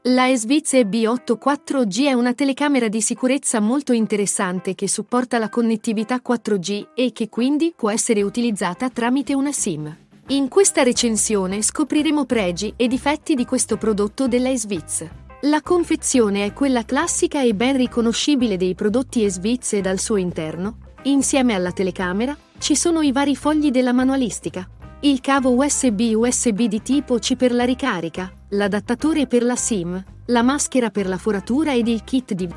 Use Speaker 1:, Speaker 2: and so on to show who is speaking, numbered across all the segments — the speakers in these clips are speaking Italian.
Speaker 1: La Svitz EB8 4G è una telecamera di sicurezza molto interessante che supporta la connettività 4G e che quindi può essere utilizzata tramite una SIM. In questa recensione scopriremo pregi e difetti di questo prodotto della Svitz. La confezione è quella classica e ben riconoscibile dei prodotti Svitz e dal suo interno, insieme alla telecamera, ci sono i vari fogli della manualistica. Il cavo USB di tipo C per la ricarica, l'adattatore per la SIM, la maschera per la foratura ed il kit di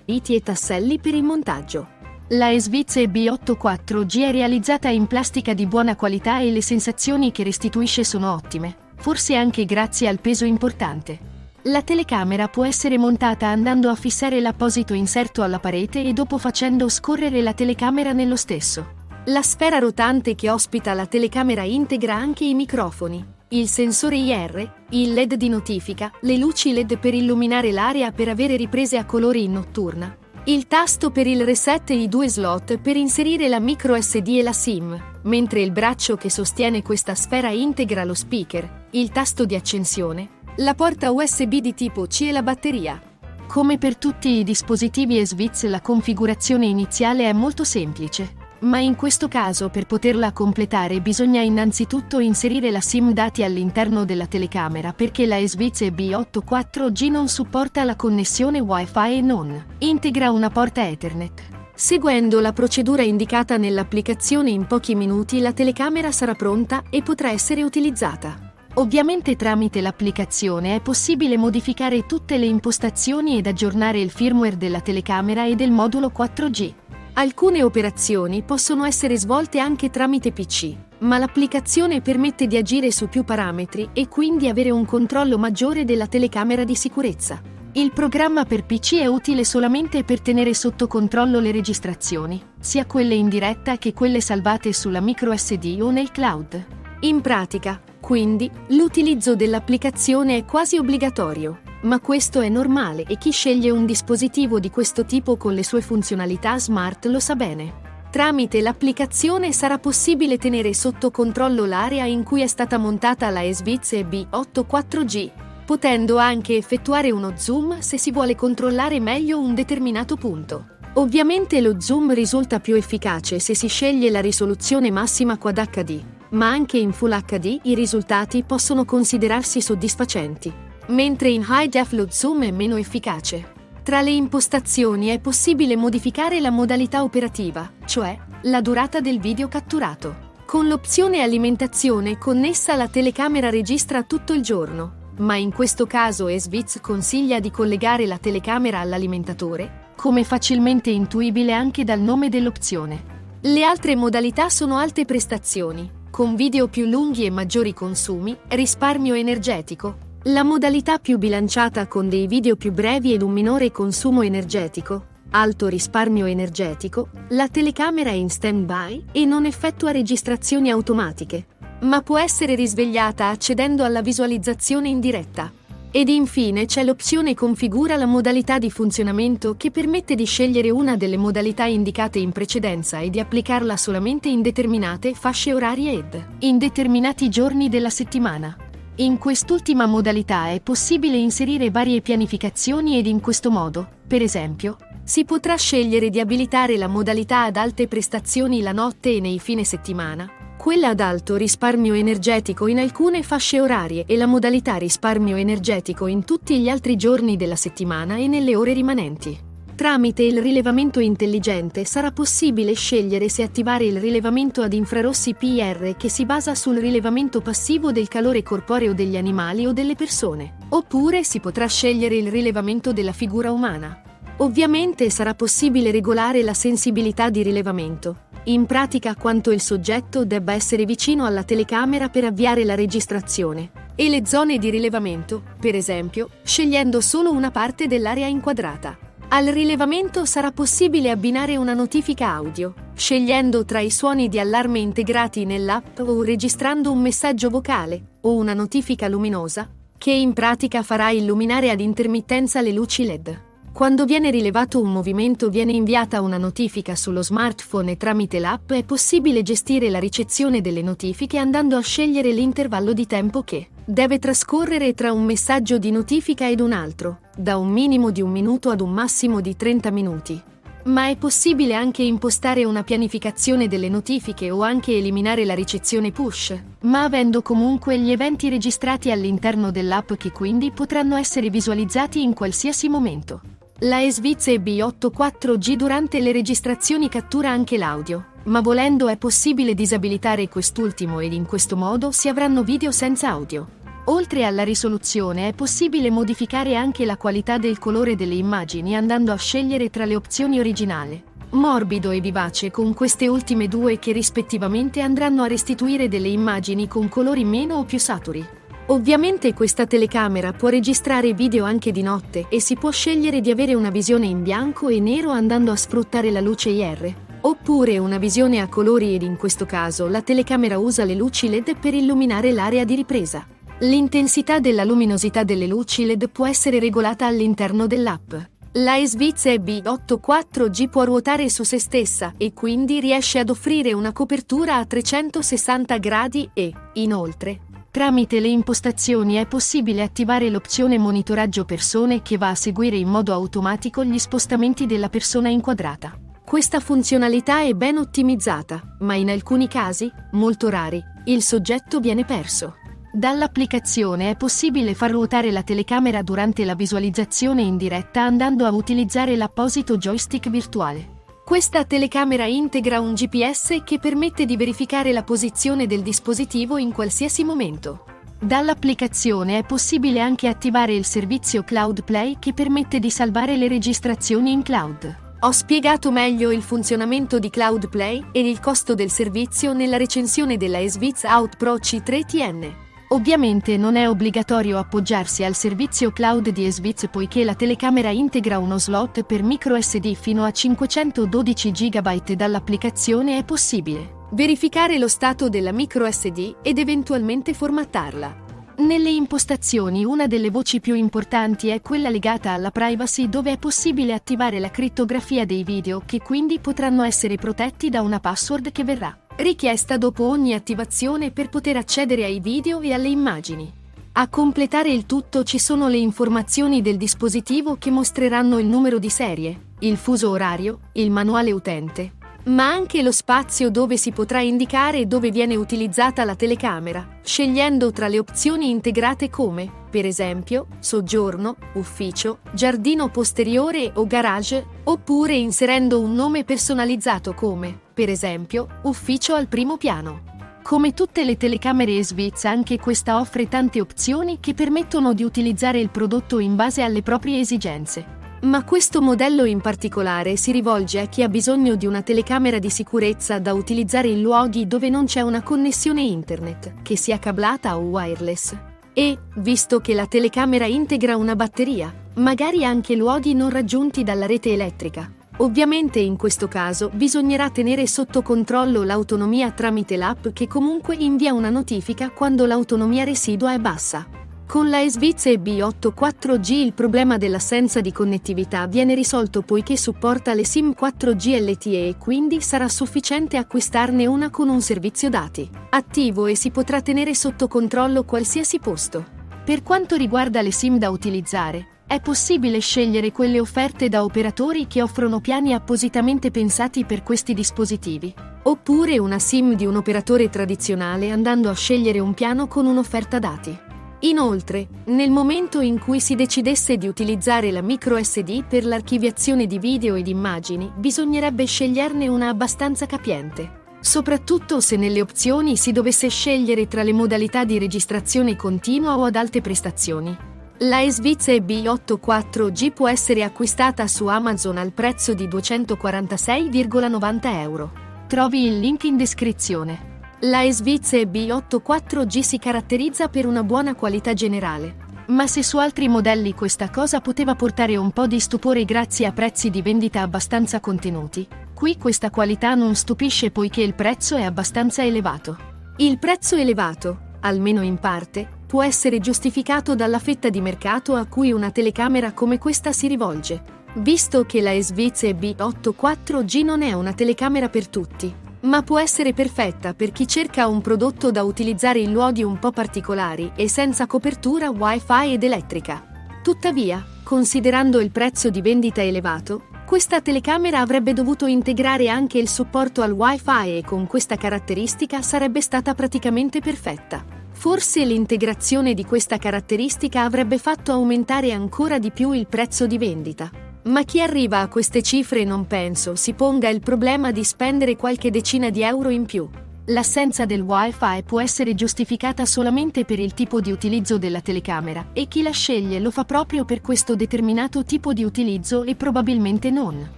Speaker 1: viti e tasselli per il montaggio. La Svitz EB8 4G è realizzata in plastica di buona qualità e le sensazioni che restituisce sono ottime, forse anche grazie al peso importante. La telecamera può essere montata andando a fissare l'apposito inserto alla parete e dopo facendo scorrere la telecamera nello stesso. La sfera rotante che ospita la telecamera integra anche i microfoni, il sensore IR, il LED di notifica, le luci LED per illuminare l'area per avere riprese a colori in notturna, il tasto per il reset e i due slot per inserire la micro SD e la SIM, mentre il braccio che sostiene questa sfera integra lo speaker, il tasto di accensione, la porta USB di tipo C e la batteria. Come per tutti i dispositivi Svitz, la configurazione iniziale è molto semplice. Ma in questo caso per poterla completare bisogna innanzitutto inserire la SIM dati all'interno della telecamera perché la Svitz EB8 4G non supporta la connessione Wi-Fi e non integra una porta Ethernet. Seguendo la procedura indicata nell'applicazione in pochi minuti la telecamera sarà pronta e potrà essere utilizzata. Ovviamente tramite l'applicazione è possibile modificare tutte le impostazioni ed aggiornare il firmware della telecamera e del modulo 4G. Alcune operazioni possono essere svolte anche tramite PC, ma l'applicazione permette di agire su più parametri e quindi avere un controllo maggiore della telecamera di sicurezza. Il programma per PC è utile solamente per tenere sotto controllo le registrazioni, sia quelle in diretta che quelle salvate sulla microSD o nel cloud. In pratica, quindi, l'utilizzo dell'applicazione è quasi obbligatorio. Ma questo è normale e chi sceglie un dispositivo di questo tipo con le sue funzionalità smart lo sa bene. Tramite l'applicazione sarà possibile tenere sotto controllo l'area in cui è stata montata la Svitz EB8 4G, potendo anche effettuare uno zoom se si vuole controllare meglio un determinato punto. Ovviamente lo zoom risulta più efficace se si sceglie la risoluzione massima Quad HD, ma anche in Full HD i risultati possono considerarsi soddisfacenti. Mentre in High Def lo zoom è meno efficace. Tra le impostazioni è possibile modificare la modalità operativa, cioè la durata del video catturato. Con l'opzione alimentazione connessa la telecamera registra tutto il giorno, ma in questo caso Svitz consiglia di collegare la telecamera all'alimentatore, come facilmente intuibile anche dal nome dell'opzione. Le altre modalità sono alte prestazioni, con video più lunghi e maggiori consumi, risparmio energetico. La modalità più bilanciata con dei video più brevi ed un minore consumo energetico, alto risparmio energetico, la telecamera è in stand-by e non effettua registrazioni automatiche, ma può essere risvegliata accedendo alla visualizzazione in diretta. Ed infine c'è l'opzione configura la modalità di funzionamento che permette di scegliere una delle modalità indicate in precedenza e di applicarla solamente in determinate fasce orarie ed in determinati giorni della settimana. In quest'ultima modalità è possibile inserire varie pianificazioni ed in questo modo, per esempio, si potrà scegliere di abilitare la modalità ad alte prestazioni la notte e nei fine settimana, quella ad alto risparmio energetico in alcune fasce orarie e la modalità risparmio energetico in tutti gli altri giorni della settimana e nelle ore rimanenti. Tramite il rilevamento intelligente sarà possibile scegliere se attivare il rilevamento ad infrarossi PIR che si basa sul rilevamento passivo del calore corporeo degli animali o delle persone, oppure si potrà scegliere il rilevamento della figura umana. Ovviamente sarà possibile regolare la sensibilità di rilevamento, in pratica quanto il soggetto debba essere vicino alla telecamera per avviare la registrazione, e le zone di rilevamento, per esempio, scegliendo solo una parte dell'area inquadrata. Al rilevamento sarà possibile abbinare una notifica audio, scegliendo tra i suoni di allarme integrati nell'app o registrando un messaggio vocale, o una notifica luminosa, che in pratica farà illuminare ad intermittenza le luci LED. Quando viene rilevato un movimento viene inviata una notifica sullo smartphone e tramite l'app è possibile gestire la ricezione delle notifiche andando a scegliere l'intervallo di tempo che deve trascorrere tra un messaggio di notifica ed un altro, da un minimo di 1 minuto ad un massimo di 30 minuti. Ma è possibile anche impostare una pianificazione delle notifiche o anche eliminare la ricezione push, ma avendo comunque gli eventi registrati all'interno dell'app che quindi potranno essere visualizzati in qualsiasi momento. La Esviz EB84G durante le registrazioni cattura anche l'audio, ma volendo è possibile disabilitare quest'ultimo ed in questo modo si avranno video senza audio. Oltre alla risoluzione è possibile modificare anche la qualità del colore delle immagini andando a scegliere tra le opzioni originale, morbido e vivace con queste ultime due che rispettivamente andranno a restituire delle immagini con colori meno o più saturi. Ovviamente questa telecamera può registrare video anche di notte e si può scegliere di avere una visione in bianco e nero andando a sfruttare la luce IR, oppure una visione a colori ed in questo caso la telecamera usa le luci LED per illuminare l'area di ripresa. L'intensità della luminosità delle luci LED può essere regolata all'interno dell'app. La Esviz EB84G può ruotare su se stessa e quindi riesce ad offrire una copertura a 360 gradi e, inoltre, tramite le impostazioni è possibile attivare l'opzione monitoraggio persone che va a seguire in modo automatico gli spostamenti della persona inquadrata. Questa funzionalità è ben ottimizzata, ma in alcuni casi, molto rari, il soggetto viene perso. Dall'applicazione è possibile far ruotare la telecamera durante la visualizzazione in diretta andando a utilizzare l'apposito joystick virtuale. Questa telecamera integra un GPS che permette di verificare la posizione del dispositivo in qualsiasi momento. Dall'applicazione è possibile anche attivare il servizio Cloud Play che permette di salvare le registrazioni in cloud. Ho spiegato meglio il funzionamento di Cloud Play e il costo del servizio nella recensione della Esviz Out Pro C3TN. Ovviamente non è obbligatorio appoggiarsi al servizio cloud di Esviz poiché la telecamera integra uno slot per microSD fino a 512 GB. Dall'applicazione è possibile verificare lo stato della microSD ed eventualmente formattarla. Nelle impostazioni una delle voci più importanti è quella legata alla privacy dove è possibile attivare la crittografia dei video che quindi potranno essere protetti da una password che verrà richiesta dopo ogni attivazione per poter accedere ai video e alle immagini. A completare il tutto ci sono le informazioni del dispositivo che mostreranno il numero di serie, il fuso orario, il manuale utente, ma anche lo spazio dove si potrà indicare dove viene utilizzata la telecamera, scegliendo tra le opzioni integrate come, per esempio, soggiorno, ufficio, giardino posteriore o garage, oppure inserendo un nome personalizzato come, per esempio, ufficio al primo piano. Come tutte le telecamere Esviz anche questa offre tante opzioni che permettono di utilizzare il prodotto in base alle proprie esigenze. Ma questo modello in particolare si rivolge a chi ha bisogno di una telecamera di sicurezza da utilizzare in luoghi dove non c'è una connessione internet, che sia cablata o wireless. E, visto che la telecamera integra una batteria, magari anche luoghi non raggiunti dalla rete elettrica. Ovviamente in questo caso bisognerà tenere sotto controllo l'autonomia tramite l'app che comunque invia una notifica quando l'autonomia residua è bassa. Con la Esviz EB84G il problema dell'assenza di connettività viene risolto poiché supporta le SIM 4G LTE e quindi sarà sufficiente acquistarne una con un servizio dati attivo e si potrà tenere sotto controllo qualsiasi posto. Per quanto riguarda le SIM da utilizzare, è possibile scegliere quelle offerte da operatori che offrono piani appositamente pensati per questi dispositivi, oppure una SIM di un operatore tradizionale andando a scegliere un piano con un'offerta dati. Inoltre, nel momento in cui si decidesse di utilizzare la microSD per l'archiviazione di video ed immagini, bisognerebbe sceglierne una abbastanza capiente, soprattutto se nelle opzioni si dovesse scegliere tra le modalità di registrazione continua o ad alte prestazioni. La Esviz EB84G può essere acquistata su Amazon al prezzo di €246,90. Trovi il link in descrizione. La Esviz EB84G si caratterizza per una buona qualità generale, ma se su altri modelli questa cosa poteva portare un po' di stupore grazie a prezzi di vendita abbastanza contenuti, qui questa qualità non stupisce poiché il prezzo è abbastanza elevato. Il prezzo elevato, almeno in parte, può essere giustificato dalla fetta di mercato a cui una telecamera come questa si rivolge, visto che la Esviz EB84G non è una telecamera per tutti. ma può essere perfetta per chi cerca un prodotto da utilizzare in luoghi un po' particolari e senza copertura Wi-Fi ed elettrica. Tuttavia, considerando il prezzo di vendita elevato, questa telecamera avrebbe dovuto integrare anche il supporto al Wi-Fi e con questa caratteristica sarebbe stata praticamente perfetta. Forse l'integrazione di questa caratteristica avrebbe fatto aumentare ancora di più il prezzo di vendita. Ma chi arriva a queste cifre non penso si ponga il problema di spendere qualche decina di euro in più. L'assenza del Wi-Fi può essere giustificata solamente per il tipo di utilizzo della telecamera e chi la sceglie lo fa proprio per questo determinato tipo di utilizzo e probabilmente non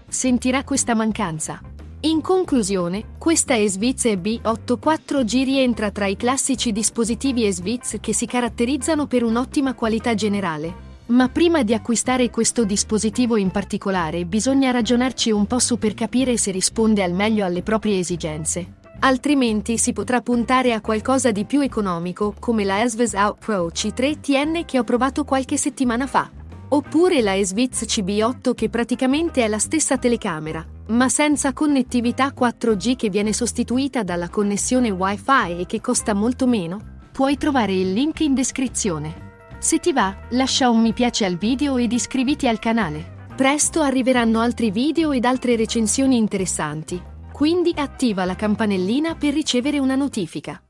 Speaker 1: sentirà questa mancanza. In conclusione, questa Esvitz EB8 4G rientra tra i classici dispositivi Esvitz che si caratterizzano per un'ottima qualità generale. Ma prima di acquistare questo dispositivo in particolare bisogna ragionarci un po' su per capire se risponde al meglio alle proprie esigenze. Altrimenti si potrà puntare a qualcosa di più economico come la Esvitz Out Pro C3TN che ho provato qualche settimana fa. Oppure la Esvitz CB8 che praticamente è la stessa telecamera, ma senza connettività 4G che viene sostituita dalla connessione Wi-Fi e che costa molto meno. Puoi trovare il link in descrizione. Se ti va, lascia un mi piace al video ed iscriviti al canale. Presto arriveranno altri video ed altre recensioni interessanti, quindi attiva la campanellina per ricevere una notifica.